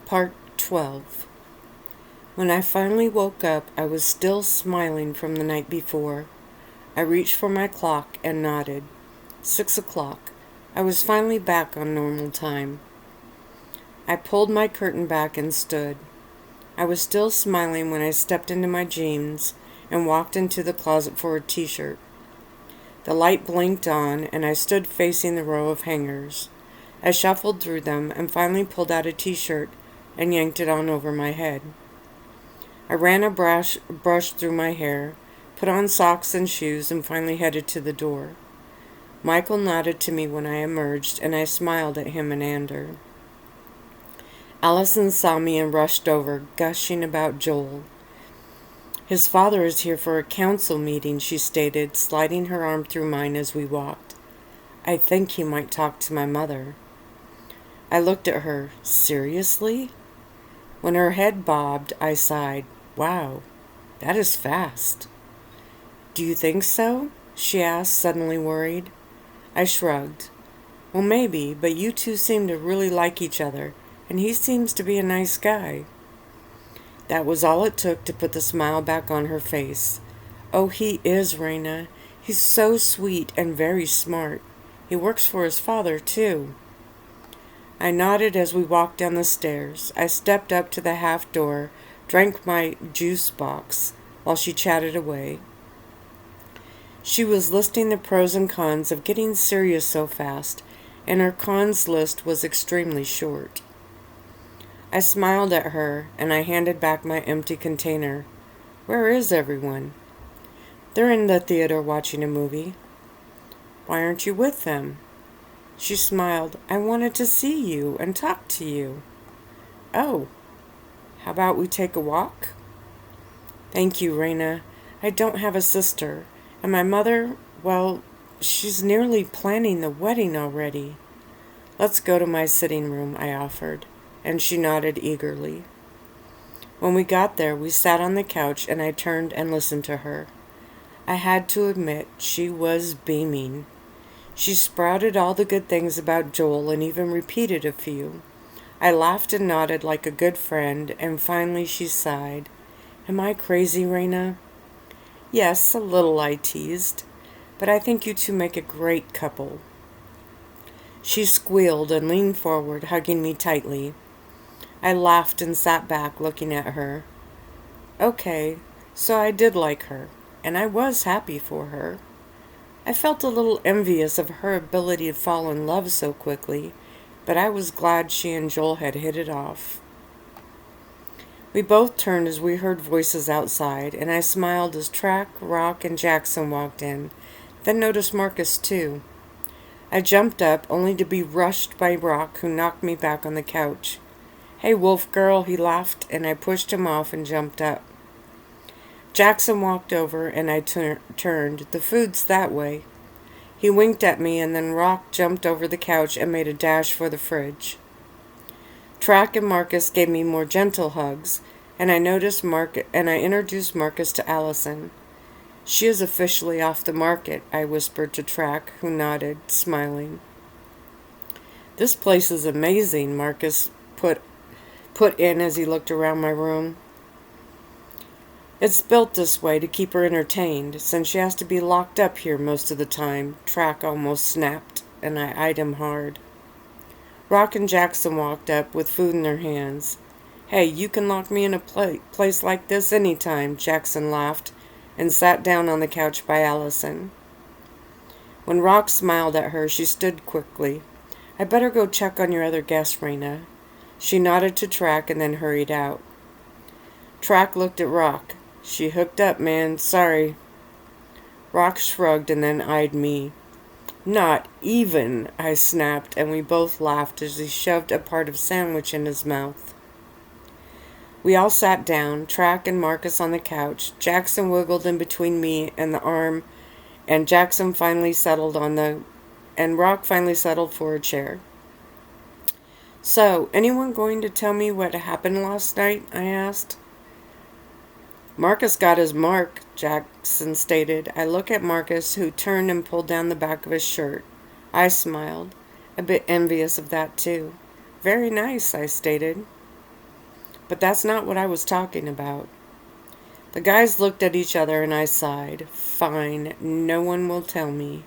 Part 12. When I finally woke up, I was still smiling from the night before. I reached for my clock and nodded. 6 o'clock. I was finally back on normal time. I pulled my curtain back and stood. I was still smiling when I stepped into my jeans and walked into the closet for a t-shirt. The light blinked on, and I stood facing the row of hangers. I shuffled through them and finally pulled out a t-shirt and yanked it on over my head. I ran a brush through my hair, put on socks and shoes, and finally headed to the door. Michael nodded to me when I emerged, and I smiled at him and Ander. Allison saw me and rushed over, gushing about Joel. "His father is here for a council meeting," she stated, sliding her arm through mine as we walked. "I think he might talk to my mother." I looked at her. Seriously? When her head bobbed, I sighed. Wow, that is fast. "Do you think so?" she asked, suddenly worried. I shrugged. "Well, maybe, but you two seem to really like each other, and he seems to be a nice guy." That was all it took to put the smile back on her face. "Oh, he is, Reina. He's so sweet and very smart. He works for his father, too." I nodded as we walked down the stairs. I stepped up to the half door, drank my juice box, while she chatted away. She was listing the pros and cons of getting serious so fast, and her cons list was extremely short. I smiled at her, and I handed back my empty container. "Where is everyone?" "They're in the theater watching a movie." "Why aren't you with them?" She smiled. "I wanted to see you and talk to you." "Oh, how about we take a walk?" "Thank you, Reina. I don't have a sister, and my mother, well, she's nearly planning the wedding already." "Let's go to my sitting room," I offered, and she nodded eagerly. When we got there, we sat on the couch, and I turned and listened to her. I had to admit, she was beaming. She sprouted all the good things about Joel and even repeated a few. I laughed and nodded like a good friend, and finally she sighed. "Am I crazy, Reina?" "Yes, a little," I teased. "But I think you two make a great couple." She squealed and leaned forward, hugging me tightly. I laughed and sat back, looking at her. Okay, so I did like her, and I was happy for her. I felt a little envious of her ability to fall in love so quickly, but I was glad she and Joel had hit it off. We both turned as we heard voices outside, and I smiled as Track, Rock, and Jackson walked in, then noticed Marcus too. I jumped up, only to be rushed by Rock, who knocked me back on the couch. "Hey, wolf girl," he laughed, and I pushed him off and jumped up. Jackson walked over, and I turned. "The food's that way." He winked at me, and then Rock jumped over the couch and made a dash for the fridge. Track and Marcus gave me more gentle hugs, and I introduced Marcus to Allison. "She is officially off the market," I whispered to Track, who nodded, smiling. "This place is amazing," Marcus put in as he looked around my room. "It's built this way to keep her entertained, since she has to be locked up here most of the time," Track almost snapped, and I eyed him hard. Rock and Jackson walked up with food in their hands. "Hey, you can lock me in a place like this anytime," Jackson laughed, and sat down on the couch by Allison. When Rock smiled at her, she stood quickly. "I better go check on your other guests, Reina." She nodded to Track and then hurried out. Track looked at Rock. "She hooked up, man. Sorry." Rock shrugged and then eyed me. "Not even," I snapped, and we both laughed as he shoved a part of sandwich in his mouth. We all sat down, Track and Marcus on the couch. Jackson wiggled in between me and the arm, and Rock finally settled for a chair. "So, anyone going to tell me what happened last night?" I asked. "Marcus got his mark," Jackson stated. I looked at Marcus, who turned and pulled down the back of his shirt. I smiled, a bit envious of that too. "Very nice," I stated. But that's not what I was talking about. The guys looked at each other and I sighed. Fine, no one will tell me.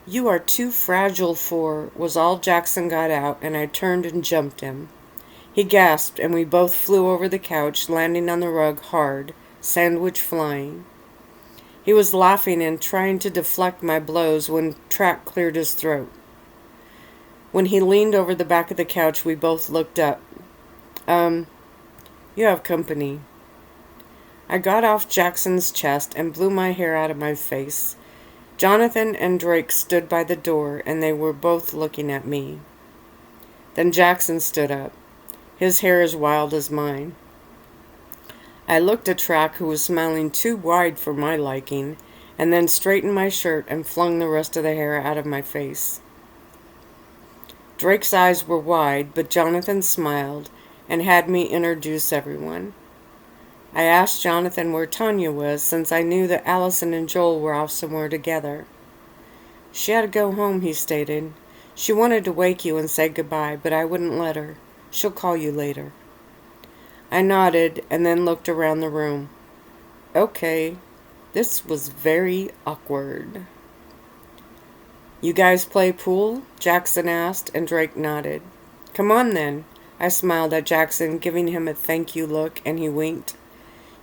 You are too fragile for, was all Jackson got out, and I turned and jumped him. He gasped, and we both flew over the couch, landing on the rug hard, sandwich flying. He was laughing and trying to deflect my blows when Track cleared his throat. When he leaned over the back of the couch, we both looked up. You have company. I got off Jackson's chest and blew my hair out of my face. Jonathan and Drake stood by the door, and they were both looking at me. Then Jackson stood up, his hair as wild as mine. I looked at Track, who was smiling too wide for my liking, and then straightened my shirt and flung the rest of the hair out of my face. Drake's eyes were wide, but Jonathan smiled and had me introduce everyone. I asked Jonathan where Tanya was, since I knew that Allison and Joel were off somewhere together. She had to go home, he stated. She wanted to wake you and say goodbye, but I wouldn't let her. She'll call you later. I nodded and then looked around the room. Okay, this was very awkward. You guys play pool? Jackson asked, and Drake nodded. Come on then. I smiled at Jackson, giving him a thank you look, and he winked.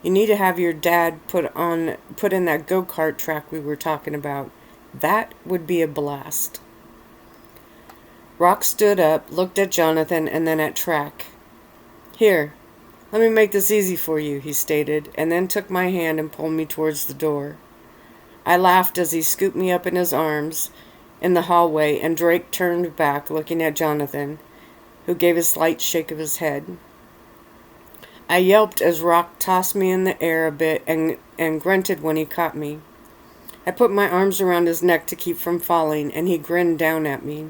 You need to have your dad put in that go-kart track we were talking about. That would be a blast. Rock stood up, looked at Jonathan, and then at Track. Here, let me make this easy for you, he stated, and then took my hand and pulled me towards the door. I laughed as he scooped me up in his arms in the hallway, and Drake turned back, looking at Jonathan, who gave a slight shake of his head. I yelped as Rock tossed me in the air a bit and grunted when he caught me. I put my arms around his neck to keep from falling, and he grinned down at me.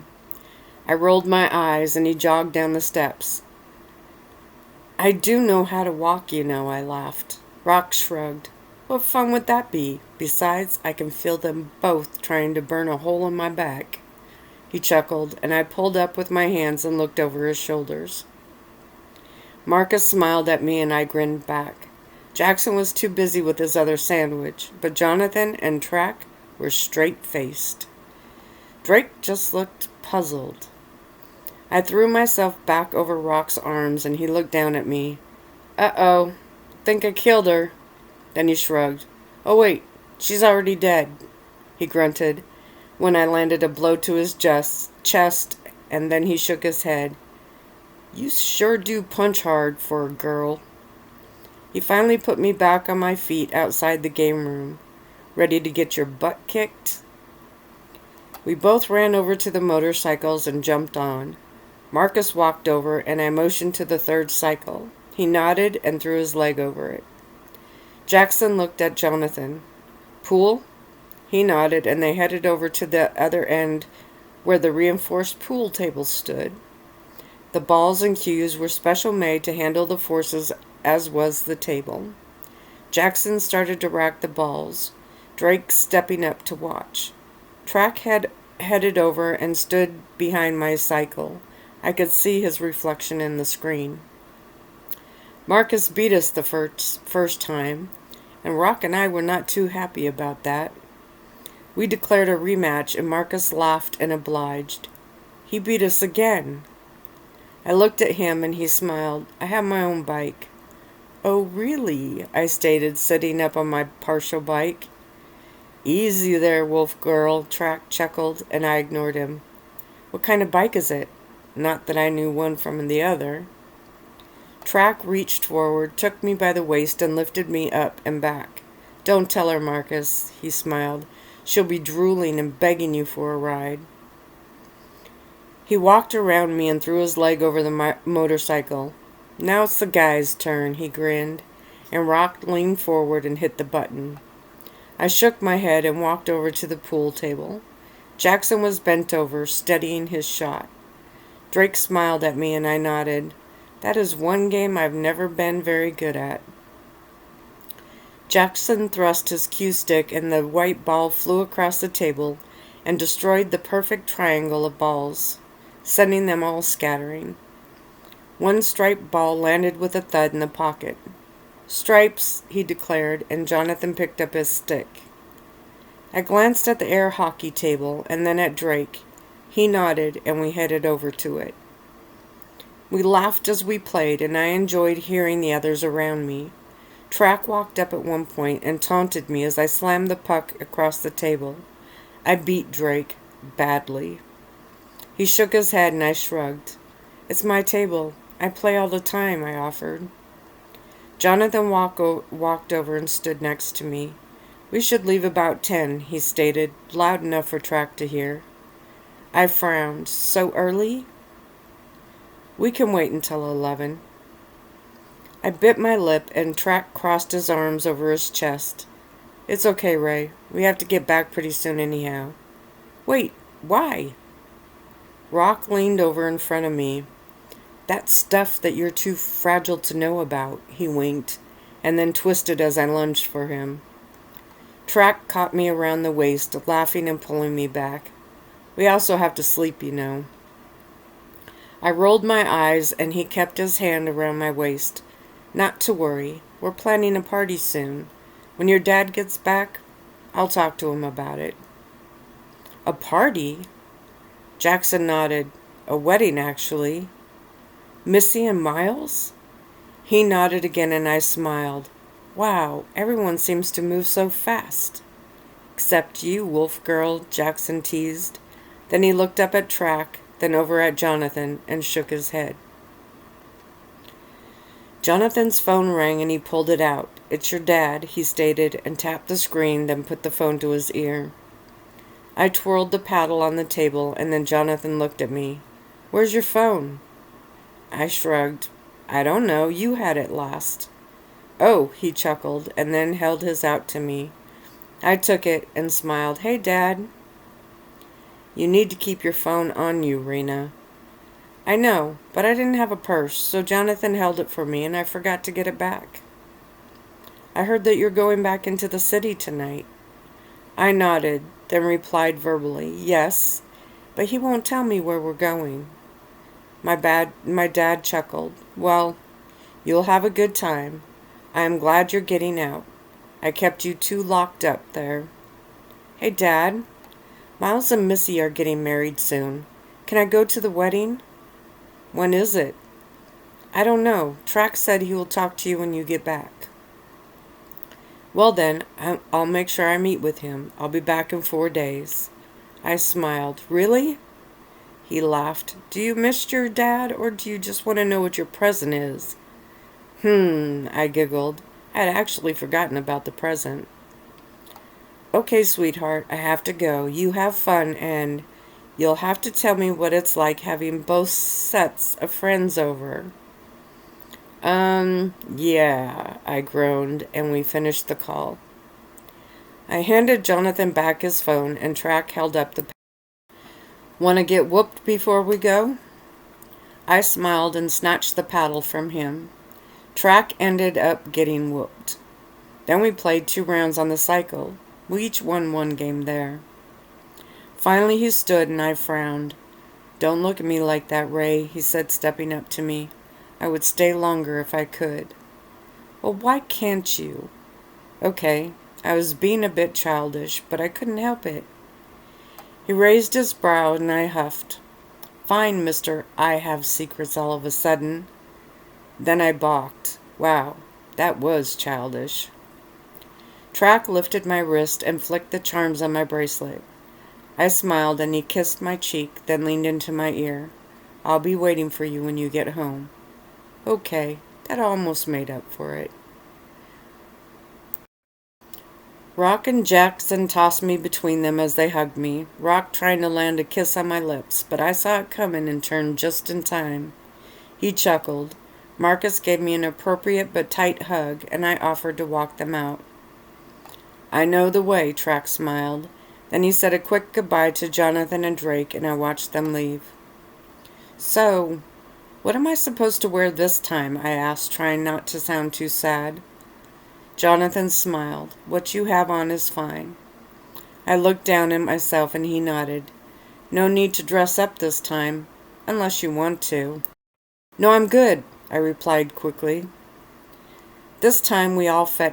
I rolled my eyes, and he jogged down the steps. I do know how to walk, you know, I laughed. Rock shrugged. What fun would that be? Besides, I can feel them both trying to burn a hole in my back. He chuckled, and I pulled up with my hands and looked over his shoulders. Marcus smiled at me, and I grinned back. Jackson was too busy with his other sandwich, but Jonathan and Track were straight-faced. Drake just looked puzzled. I threw myself back over Rock's arms, and he looked down at me. Uh-oh, think I killed her. Then he shrugged. Oh wait, she's already dead, he grunted, when I landed a blow to his chest, and then he shook his head. You sure do punch hard for a girl. He finally put me back on my feet outside the game room. Ready to get your butt kicked? We both ran over to the motorcycles and jumped on. Marcus walked over, and I motioned to the third cycle. He nodded and threw his leg over it. Jackson looked at Jonathan. Pool? He nodded, and they headed over to the other end where the reinforced pool table stood. The balls and cues were special made to handle the forces, as was the table. Jackson started to rack the balls, Drake stepping up to watch. Track headed over and stood behind my cycle. I could see his reflection in the screen. Marcus beat us the first time, and Rock and I were not too happy about that. We declared a rematch, and Marcus laughed and obliged. He beat us again. I looked at him, and he smiled. I have my own bike. Oh, really? I stated, sitting up on my partial bike. Easy there, wolf girl, Track chuckled, and I ignored him. What kind of bike is it? Not that I knew one from the other. Track reached forward, took me by the waist, and lifted me up and back. Don't tell her, Marcus, he smiled. She'll be drooling and begging you for a ride. He walked around me and threw his leg over the motorcycle. Now it's the guy's turn, he grinned, and Rock leaned forward and hit the button. I shook my head and walked over to the pool table. Jackson was bent over, steadying his shot. Drake smiled at me, and I nodded. That is one game I've never been very good at. Jackson thrust his cue stick, and the white ball flew across the table and destroyed the perfect triangle of balls, sending them all scattering. One striped ball landed with a thud in the pocket. "Stripes," he declared, and Jonathan picked up his stick. I glanced at the air hockey table and then at Drake. He nodded, and we headed over to it. We laughed as we played, and I enjoyed hearing the others around me. Track walked up at one point and taunted me as I slammed the puck across the table. I beat Drake badly. He shook his head and I shrugged. "It's my table. I play all the time," I offered. Jonathan walked over and stood next to me. "We should leave about 10, he stated, loud enough for Track to hear. I frowned. "So early?" "We can wait until 11. I bit my lip and Track crossed his arms over his chest. "It's okay, Ray. We have to get back pretty soon anyhow." "Wait, why?" Rock leaned over in front of me. "That stuff that you're too fragile to know about," he winked, and then twisted as I lunged for him. Track caught me around the waist, laughing and pulling me back. "We also have to sleep, you know." I rolled my eyes, and he kept his hand around my waist. "Not to worry. We're planning a party soon. When your dad gets back, I'll talk to him about it." "A party?" Jackson nodded. "A wedding, actually." "Missy and Miles?" He nodded again, and I smiled. "Wow, everyone seems to move so fast." "Except you, wolf girl," Jackson teased. Then he looked up at Track, then over at Jonathan, and shook his head. Jonathan's phone rang and he pulled it out. "It's your dad," he stated, and tapped the screen, then put the phone to his ear. I twirled the paddle on the table, and then Jonathan looked at me. "Where's your phone?" I shrugged. "I don't know. You had it last." "Oh," he chuckled, and then held his out to me. I took it and smiled. "Hey, Dad." "You need to keep your phone on you, Reina." "I know, but I didn't have a purse, so Jonathan held it for me, and I forgot to get it back." "I heard that you're going back into the city tonight." I nodded, then replied verbally, "Yes, but he won't tell me where we're going." My dad chuckled. "Well, you'll have a good time. I am glad you're getting out. I kept you too locked up there." "Hey, Dad, Miles and Missy are getting married soon. Can I go to the wedding?" "When is it?" "I don't know. Track said he will talk to you when you get back." "Well then, I'll make sure I meet with him. I'll be back in 4 days." I smiled. "Really?" He laughed. "Do you miss your dad, or do you just want to know what your present is?" I giggled. I had actually forgotten about the present. "Okay, sweetheart, I have to go. You have fun, and you'll have to tell me what it's like having both sets of friends over." Yeah, I groaned, and we finished the call. I handed Jonathan back his phone, and Track held up the "Want to get whooped before we go?" I smiled and snatched the paddle from him. Track ended up getting whooped. Then we played 2 rounds on the cycle. We each won 1 game there. Finally he stood, and I frowned. "Don't look at me like that, Ray," he said, stepping up to me. "I would stay longer if I could." "Well, why can't you?" "Okay, I was being a bit childish, but I couldn't help it." He raised his brow, and I huffed. "Fine, Mr. I have secrets all of a sudden." Then I balked. Wow, that was childish. Track lifted my wrist and flicked the charms on my bracelet. I smiled, and he kissed my cheek, then leaned into my ear. "I'll be waiting for you when you get home." Okay, that almost made up for it. Rock and Jackson tossed me between them as they hugged me, Rock trying to land a kiss on my lips, but I saw it coming and turned just in time. He chuckled. Marcus gave me an appropriate but tight hug, and I offered to walk them out. "I know the way," Track smiled. Then he said a quick goodbye to Jonathan and Drake, and I watched them leave. "So, what am I supposed to wear this time?" I asked, trying not to sound too sad. Jonathan smiled. "What you have on is fine." I looked down at myself, and he nodded. "No need to dress up this time, unless you want to." No, I'm good, I replied quickly. This time we all fit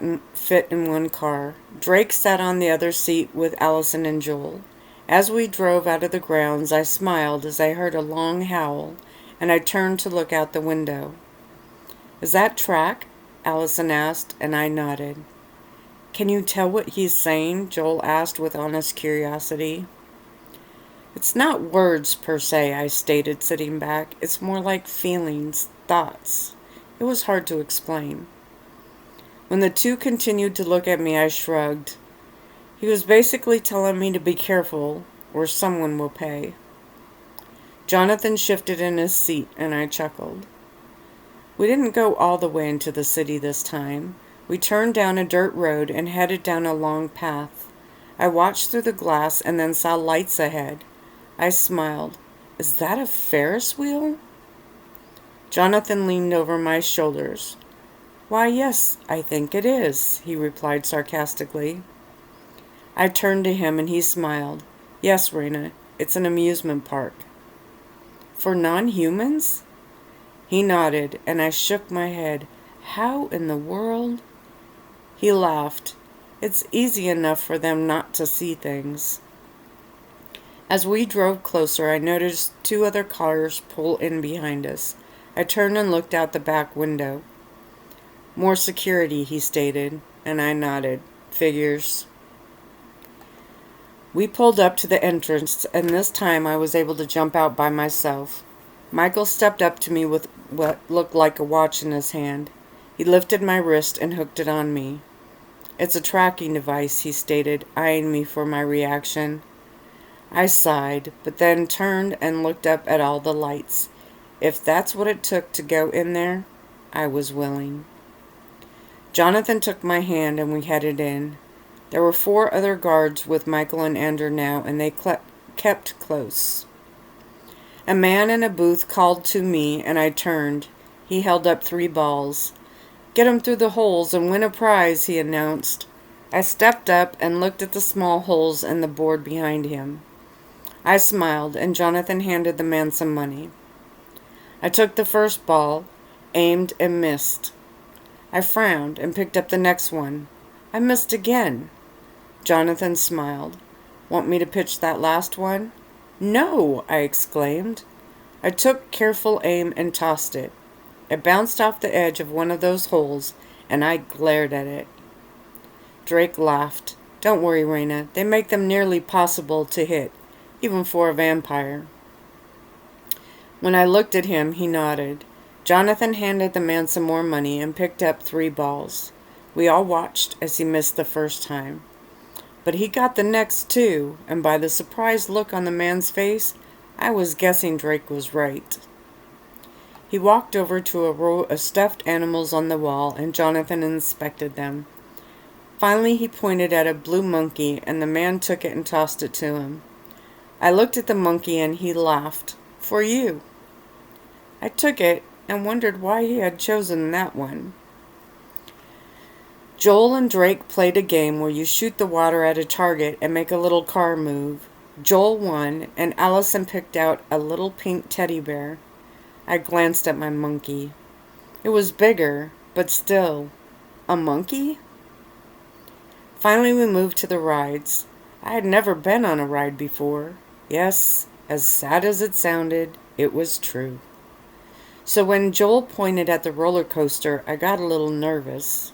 in one car. Drake sat on the other seat with Allison and Joel. As we drove out of the grounds, I smiled as I heard a long howl, and I turned to look out the window. Is that track? Allison asked, and I nodded. Can you tell what he's saying? Joel asked with honest curiosity. It's not words per se, I stated, sitting back. It's more like feelings, thoughts. It was hard to explain. When the two continued to look at me, I shrugged. He was basically telling me to be careful, or someone will pay. Jonathan shifted in his seat, and I chuckled. We didn't go all the way into the city this time. We turned down a dirt road and headed down a long path. I watched through the glass and then saw lights ahead. I smiled. Is that a Ferris wheel? Jonathan leaned over my shoulders. Why, yes, I think it is, he replied sarcastically. I turned to him and he smiled. Yes, Reina, it's an amusement park. For non-humans? He nodded, and I shook my head. How in the world? He laughed. It's easy enough for them not to see things. As we drove closer, I noticed two other cars pull in behind us. I turned and looked out the back window. More security, he stated, and I nodded. Figures. We pulled up to the entrance, and this time I was able to jump out by myself. Michael stepped up to me with what looked like a watch in his hand. He lifted my wrist and hooked it on me. It's a tracking device, he stated, eyeing me for my reaction. I sighed, but then turned and looked up at all the lights. If that's what it took to go in there, I was willing. Jonathan took my hand and we headed in. There were 4 other guards with Michael and Andrew now, and they kept close. A man in a booth called to me, and I turned. He held up 3 balls. Get 'em through the holes and win a prize, he announced. I stepped up and looked at the small holes in the board behind him. I smiled, and Jonathan handed the man some money. I took the first ball, aimed, and missed. I frowned and picked up the next one. I missed again. Jonathan smiled. Want me to pitch that last one? No, I exclaimed. I took careful aim and tossed it. It bounced off the edge of one of those holes, and I glared at it. Drake laughed. Don't worry, Reina. They make them nearly possible to hit, even for a vampire. When I looked at him, he nodded. Jonathan handed the man some more money and picked up 3 balls. We all watched as he missed the first time. But he got the next 2, and by the surprised look on the man's face, I was guessing Drake was right. He walked over to a row of stuffed animals on the wall, and Jonathan inspected them. Finally, he pointed at a blue monkey, and the man took it and tossed it to him. I looked at the monkey, and he laughed. For you. I took it and wondered why he had chosen that one. Joel and Drake played a game where you shoot the water at a target and make a little car move. Joel won, and Allison picked out a little pink teddy bear. I glanced at my monkey. It was bigger, but still, a monkey? Finally, we moved to the rides. I had never been on a ride before. Yes, as sad as it sounded, it was true. So when Joel pointed at the roller coaster, I got a little nervous.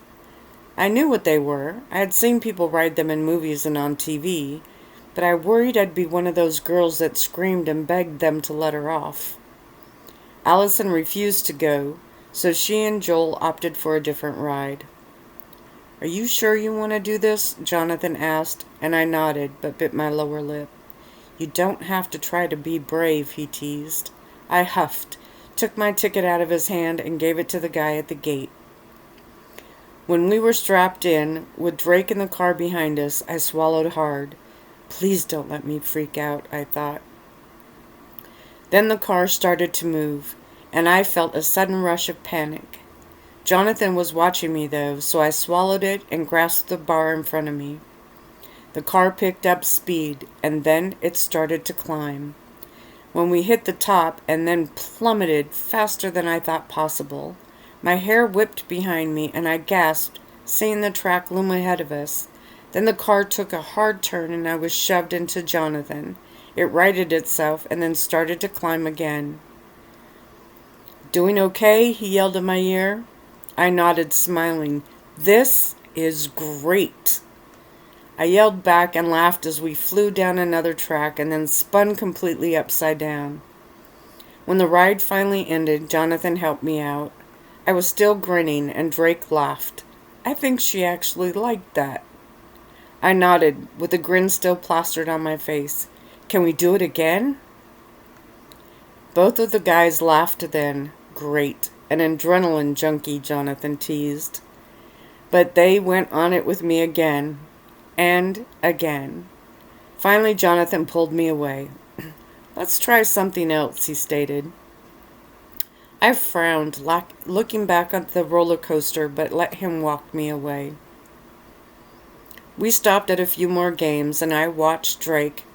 I knew what they were. I had seen people ride them in movies and on TV, but I worried I'd be one of those girls that screamed and begged them to let her off. Allison refused to go, so she and Joel opted for a different ride. Are you sure you want to do this? Jonathan asked, and I nodded, but bit my lower lip. You don't have to try to be brave, he teased. I huffed, took my ticket out of his hand, and gave it to the guy at the gate. When we were strapped in, with Drake in the car behind us, I swallowed hard. Please don't let me freak out, I thought. Then the car started to move, and I felt a sudden rush of panic. Jonathan was watching me, though, so I swallowed it and grasped the bar in front of me. The car picked up speed, and then it started to climb. when we hit the top and then plummeted faster than I thought possible. My hair whipped behind me, and I gasped, seeing the track loom ahead of us. Then the car took a hard turn, and I was shoved into Jonathan. It righted itself, and then started to climb again. "Doing okay?" he yelled in my ear. I nodded, smiling. "This is great." I yelled back and laughed as we flew down another track and then spun completely upside down. When the ride finally ended, Jonathan helped me out. I was still grinning, and Drake laughed. I think she actually liked that. I nodded, with a grin still plastered on my face. "Can we do it again?" Both of the guys laughed then. "Great. An adrenaline junkie," Jonathan teased. But they went on it with me again. And again. Finally, Jonathan pulled me away. "Let's try something else," he stated. I frowned, looking back at the roller coaster, but let him walk me away. We stopped at a few more games, and I watched Drake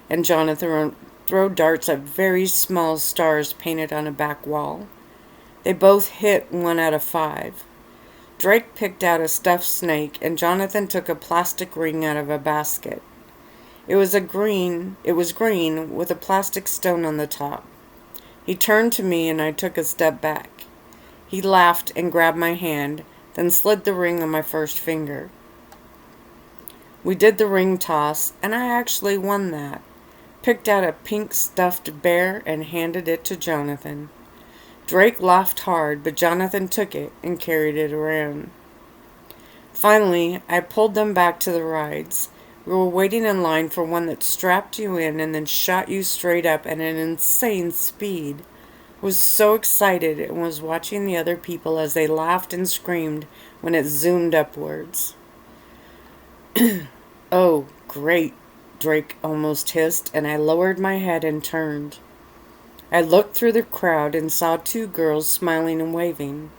and Jonathan throw darts at very small stars painted on a back wall. They both hit 1 out of 5. Drake picked out a stuffed snake, and Jonathan took a plastic ring out of a basket. It was green with a plastic stone on the top. He turned to me, and I took a step back. He laughed and grabbed my hand, then slid the ring on my first finger. We did the ring toss, and I actually won that. Picked out a pink stuffed bear and handed it to Jonathan. Drake laughed hard, but Jonathan took it and carried it around. Finally, I pulled them back to the rides. We were waiting in line for one that strapped you in and then shot you straight up at an insane speed. I was so excited and was watching the other people as they laughed and screamed when it zoomed upwards. "Oh, great," Drake almost hissed, and I lowered my head and turned. I looked through the crowd and saw 2 girls smiling and waving.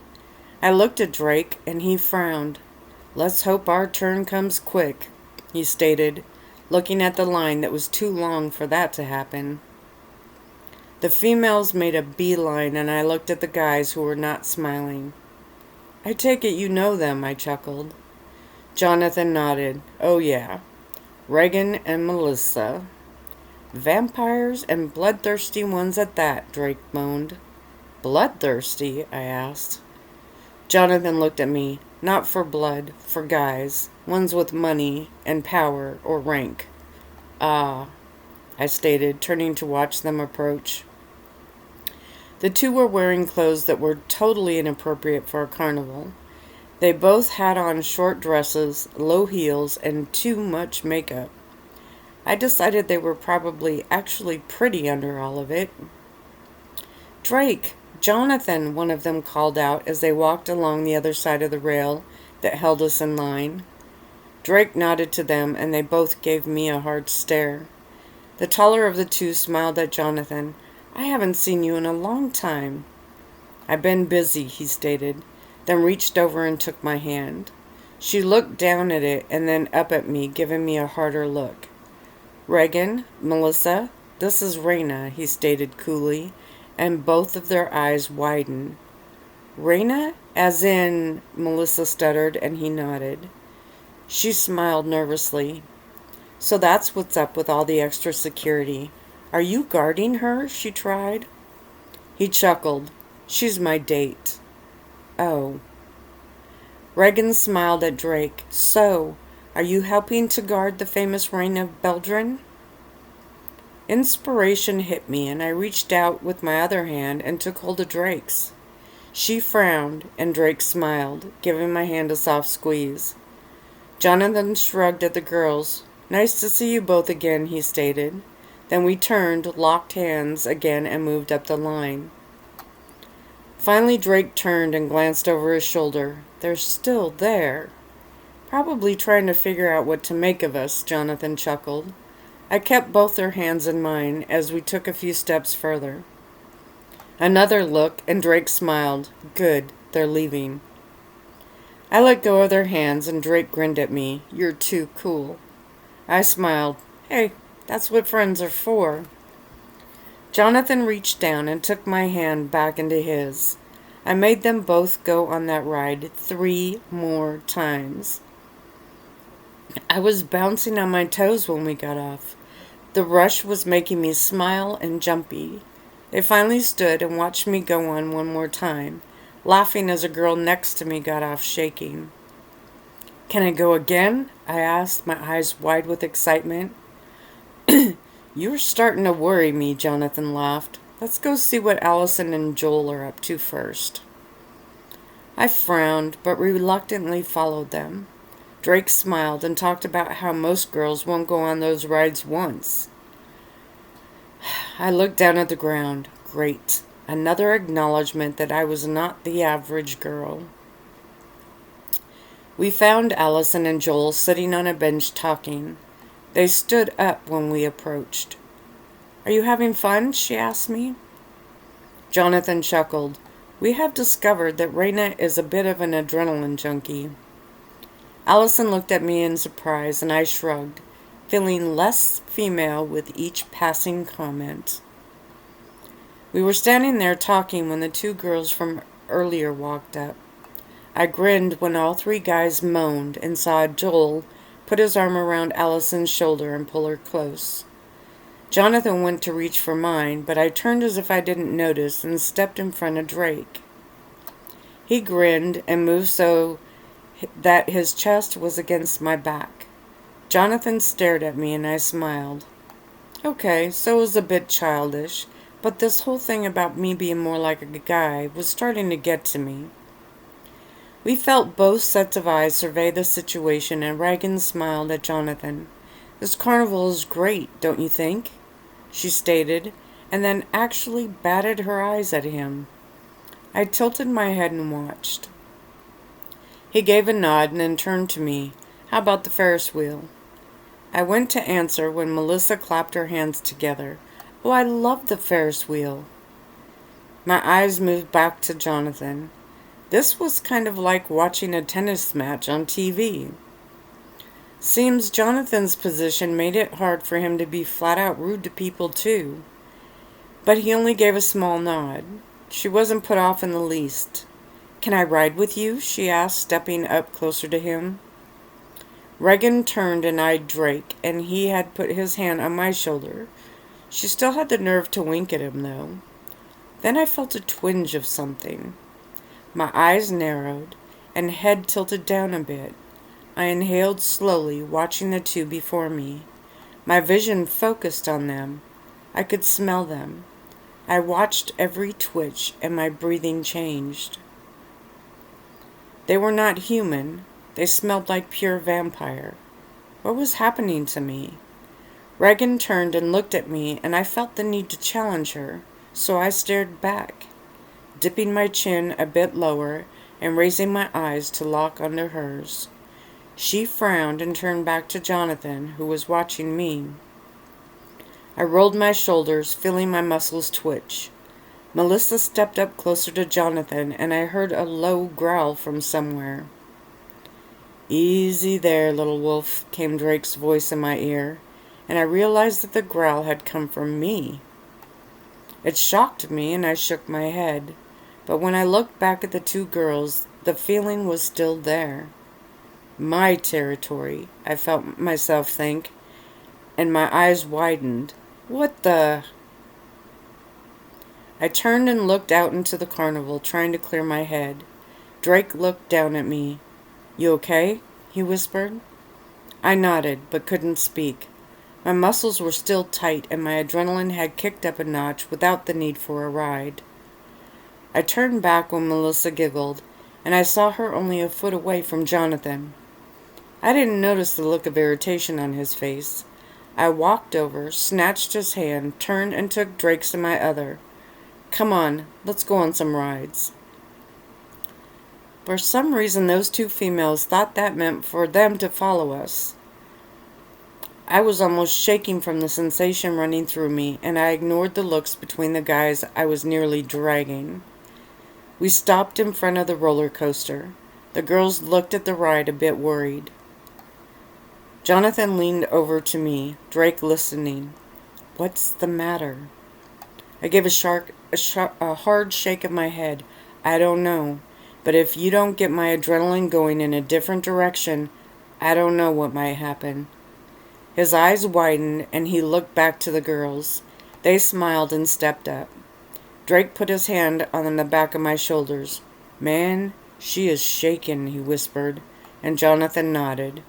I looked at Drake, and he frowned. "Let's hope our turn comes quick," he stated, looking at the line that was too long for that to happen. The females made a beeline, and I looked at the guys who were not smiling. "I take it you know them," I chuckled. Jonathan nodded. "Oh yeah. Regan and Melissa." "Vampires and bloodthirsty ones at that," Drake moaned. "Bloodthirsty?" I asked. Jonathan looked at me. "Not for blood, for guys. Ones with money and power or rank." "Ah," I stated, turning to watch them approach. The 2 were wearing clothes that were totally inappropriate for a carnival. They both had on short dresses, low heels, and too much makeup. I decided they were probably actually pretty under all of it. "Drake! Jonathan!" one of them called out as they walked along the other side of the rail that held us in line. Drake nodded to them, and they both gave me a hard stare. The taller of the 2 smiled at Jonathan. "I haven't seen you in a long time." "I've been busy," he stated, then reached over and took my hand. She looked down at it and then up at me, giving me a harder look. "Regan, Melissa, this is Reina," he stated coolly, and both of their eyes widened. "Reina? As in—" Melissa stuttered, and he nodded. She smiled nervously. "So that's what's up with all the extra security. Are you guarding her?" she tried. He chuckled. "She's my date." "Oh." Regan smiled at Drake. "So, are you helping to guard the famous Reign of Beldrin?" Inspiration hit me, and I reached out with my other hand and took hold of Drake's. She frowned, and Drake smiled, giving my hand a soft squeeze. Jonathan shrugged at the girls. "Nice to see you both again," he stated. Then we turned, locked hands again, and moved up the line. Finally, Drake turned and glanced over his shoulder. "They're still there." "Probably trying to figure out what to make of us," Jonathan chuckled. I kept both their hands in mine as we took a few steps further. Another look, and Drake smiled. "Good, they're leaving." I let go of their hands, and Drake grinned at me. "You're too cool." I smiled. "Hey, that's what friends are for." Jonathan reached down and took my hand back into his. I made them both go on that ride 3 more times. I was bouncing on my toes when we got off. The rush was making me smile and jumpy. They finally stood and watched me go on one more time, laughing as a girl next to me got off shaking. "Can I go again?" I asked, my eyes wide with excitement. "You're starting to worry me," Jonathan laughed. "Let's go see what Allison and Joel are up to first." I frowned, but reluctantly followed them. Drake smiled and talked about how most girls won't go on those rides once. I looked down at the ground. Great. Another acknowledgement that I was not the average girl. We found Allison and Joel sitting on a bench talking. They stood up when we approached. "Are you having fun?" she asked me. Jonathan chuckled. "We have discovered that Reina is a bit of an adrenaline junkie." Allison looked at me in surprise, and I shrugged, feeling less female with each passing comment. We were standing there talking when the 2 girls from earlier walked up. I grinned when all 3 guys moaned and saw Joel put his arm around Allison's shoulder and pull her close. Jonathan went to reach for mine, but I turned as if I didn't notice and stepped in front of Drake. He grinned and moved so that his chest was against my back. Jonathan stared at me and I smiled. Okay, so it was a bit childish, but this whole thing about me being more like a guy was starting to get to me. We felt both sets of eyes survey the situation, and Reagan smiled at Jonathan. "This carnival is great, don't you think?" she stated, and then actually batted her eyes at him. I tilted my head and watched. He gave a nod and then turned to me. "How about the Ferris wheel?" I went to answer when Melissa clapped her hands together. "Oh, I love the Ferris wheel." My eyes moved back to Jonathan. This was kind of like watching a tennis match on TV. Seems Jonathan's position made it hard for him to be flat out rude to people too. But he only gave a small nod. She wasn't put off in the least. "Can I ride with you?" she asked, stepping up closer to him. Reagan turned and eyed Drake, and he had put his hand on my shoulder. She still had the nerve to wink at him, though. Then I felt a twinge of something. My eyes narrowed, and head tilted down a bit. I inhaled slowly, watching the 2 before me. My vision focused on them. I could smell them. I watched every twitch, and my breathing changed. They were not human. They smelled like pure vampire. What was happening to me? Reagan turned and looked at me, and I felt the need to challenge her, so I stared back, dipping my chin a bit lower and raising my eyes to lock under hers. She frowned and turned back to Jonathan, who was watching me. I rolled my shoulders, feeling my muscles twitch. Melissa stepped up closer to Jonathan, and I heard a low growl from somewhere. "Easy there, little wolf," came Drake's voice in my ear, and I realized that the growl had come from me. It shocked me, and I shook my head. But when I looked back at the 2 girls, the feeling was still there. My territory, I felt myself think, and my eyes widened. What the... I turned and looked out into the carnival, trying to clear my head. Drake looked down at me. "You okay?" he whispered. I nodded, but couldn't speak. My muscles were still tight, and my adrenaline had kicked up a notch without the need for a ride. I turned back when Melissa giggled, and I saw her only a foot away from Jonathan. I didn't notice the look of irritation on his face. I walked over, snatched his hand, turned and took Drake's in my other. "Come on, let's go on some rides." For some reason, those 2 females thought that meant for them to follow us. I was almost shaking from the sensation running through me, and I ignored the looks between the guys I was nearly dragging. We stopped in front of the roller coaster. The girls looked at the ride a bit worried. Jonathan leaned over to me, Drake listening. "What's the matter?" I gave a hard shake of my head. I don't know. But if you don't get my adrenaline going in a different direction, I don't know what might happen. His eyes widened, and he looked back to the girls. They smiled and stepped up. Drake put his hand on the back of my shoulders. Man, she is shaken, he whispered, and Jonathan nodded.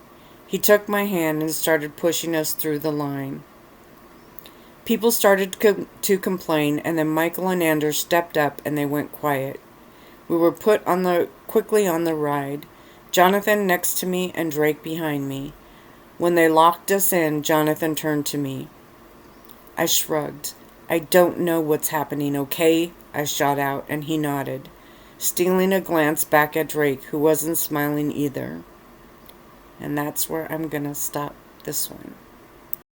He took my hand and started pushing us through the line. People started to complain, and then Michael and Anders stepped up and they went quiet. We were put quickly on the ride, Jonathan next to me and Drake behind me. When they locked us in, Jonathan turned to me. I shrugged. I don't know what's happening, okay? I shot out, and he nodded, stealing a glance back at Drake, who wasn't smiling either. And that's where I'm gonna stop this one.